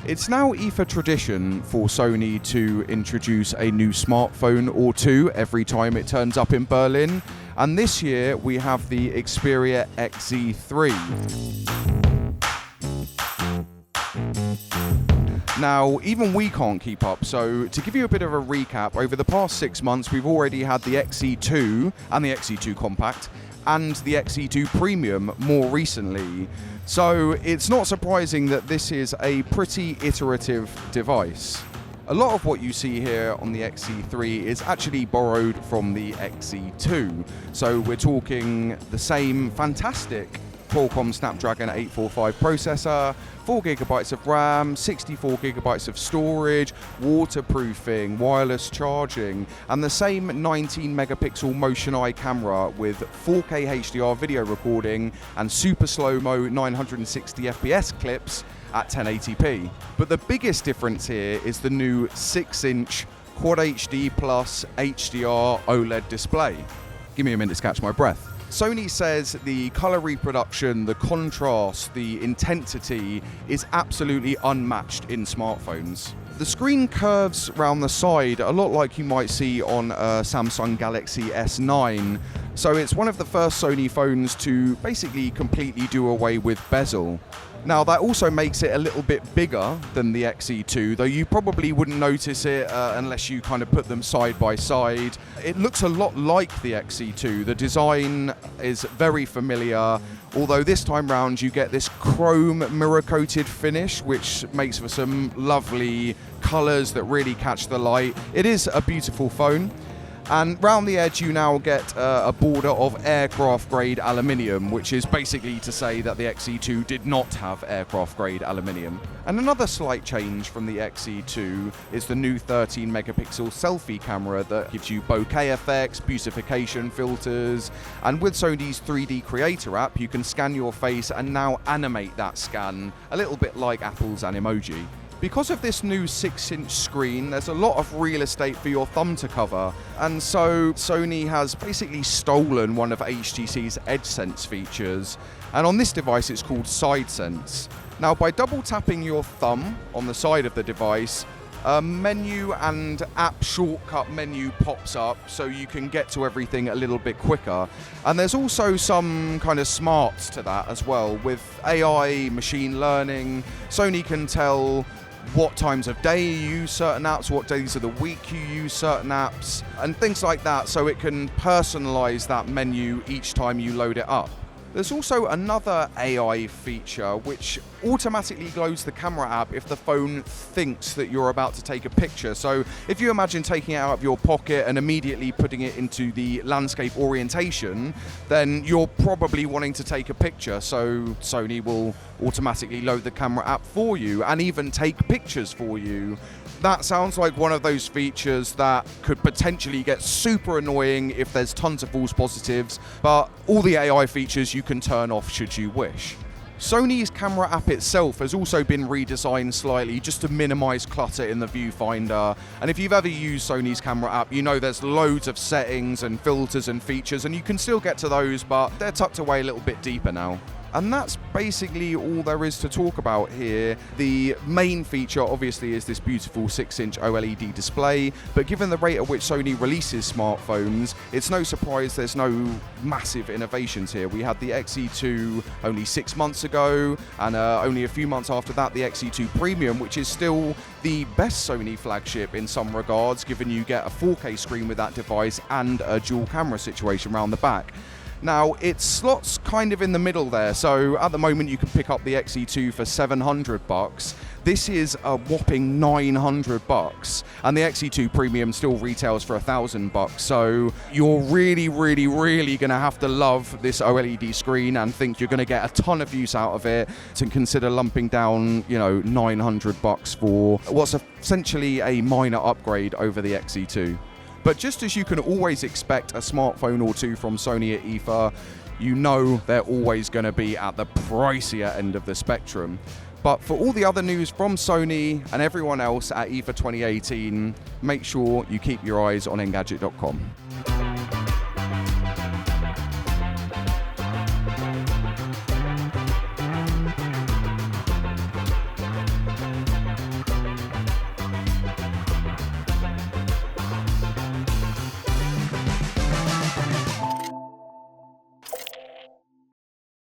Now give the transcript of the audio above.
It's now IFA tradition for Sony to introduce a new smartphone or two every time it turns up in Berlin, and this year we have the Xperia XZ3. Now, even we can't keep up, so to give you a bit of a recap, over the past 6 months we've already had the XZ2 and the XZ2 Compact and the XZ2 Premium more recently. So it's not surprising that this is a pretty iterative device. A lot of what you see here on the XZ3 is actually borrowed from the XZ2. So we're talking the same fantastic Qualcomm Snapdragon 845 processor, 4GB of RAM, 64GB of storage, waterproofing, wireless charging, and the same 19-megapixel Motion Eye camera with 4K HDR video recording and super slow-mo 960 FPS clips at 1080p. But the biggest difference here is the new 6-inch Quad HD Plus HDR OLED display. Give me a minute to catch my breath. Sony says the color reproduction, the contrast, the intensity is absolutely unmatched in smartphones. The screen curves around the side a lot like you might see on a Samsung Galaxy S9. So it's one of the first Sony phones to basically completely do away with bezel. Now that also makes it a little bit bigger than the XZ2, though you probably wouldn't notice it unless you kind of put them side by side. It looks a lot like the XZ2. The design is very familiar, although this time round you get this chrome mirror-coated finish, which makes for some lovely colours that really catch the light. It is a beautiful phone. And round the edge you now get a border of aircraft grade aluminium, which is basically to say that the XZ2 did not have aircraft grade aluminium. And another slight change from the XZ2 is the new 13 megapixel selfie camera that gives you bokeh effects, beautification filters, and with Sony's 3D Creator app you can scan your face and now animate that scan, a little bit like Apple's Animoji. Because of this new 6-inch screen, there's a lot of real estate for your thumb to cover, and so Sony has basically stolen one of HTC's EdgeSense features, and on this device it's called SideSense. Now, by double tapping your thumb on the side of the device, a menu and app shortcut menu pops up so you can get to everything a little bit quicker. And there's also some kind of smarts to that as well. With AI, machine learning, Sony can tell what times of day you use certain apps, what days of the week you use certain apps, and things like that, so it can personalize that menu each time you load it up. There's also another AI feature which automatically loads the camera app if the phone thinks that you're about to take a picture. So if you imagine taking it out of your pocket and immediately putting it into the landscape orientation, then you're probably wanting to take a picture. So Sony will automatically load the camera app for you and even take pictures for you. That sounds like one of those features that could potentially get super annoying if there's tons of false positives, but all the AI features you can turn off should you wish. Sony's camera app itself has also been redesigned slightly just to minimize clutter in the viewfinder. And if you've ever used Sony's camera app, you know there's loads of settings and filters and features, and you can still get to those, but they're tucked away a little bit deeper now. And that's basically all there is to talk about here. The main feature obviously is this beautiful 6-inch OLED display, but given the rate at which Sony releases smartphones, it's no surprise there's no massive innovations here. We had the XZ2 only 6 months ago, and only a few months after that the XZ2 Premium, which is still the best Sony flagship in some regards, given you get a 4K screen with that device and a dual camera situation around the back. Now, it slots kind of in the middle there, so at the moment you can pick up the XZ2 for $700. This is a whopping $900, and the XZ2 Premium still retails for $1,000, so you're really going to have to love this OLED screen and think you're going to get a ton of use out of it to consider lumping down, $900 for what's essentially a minor upgrade over the XZ2. But just as you can always expect a smartphone or two from Sony at IFA, you know they're always going to be at the pricier end of the spectrum. But for all the other news from Sony and everyone else at IFA 2018, make sure you keep your eyes on Engadget.com.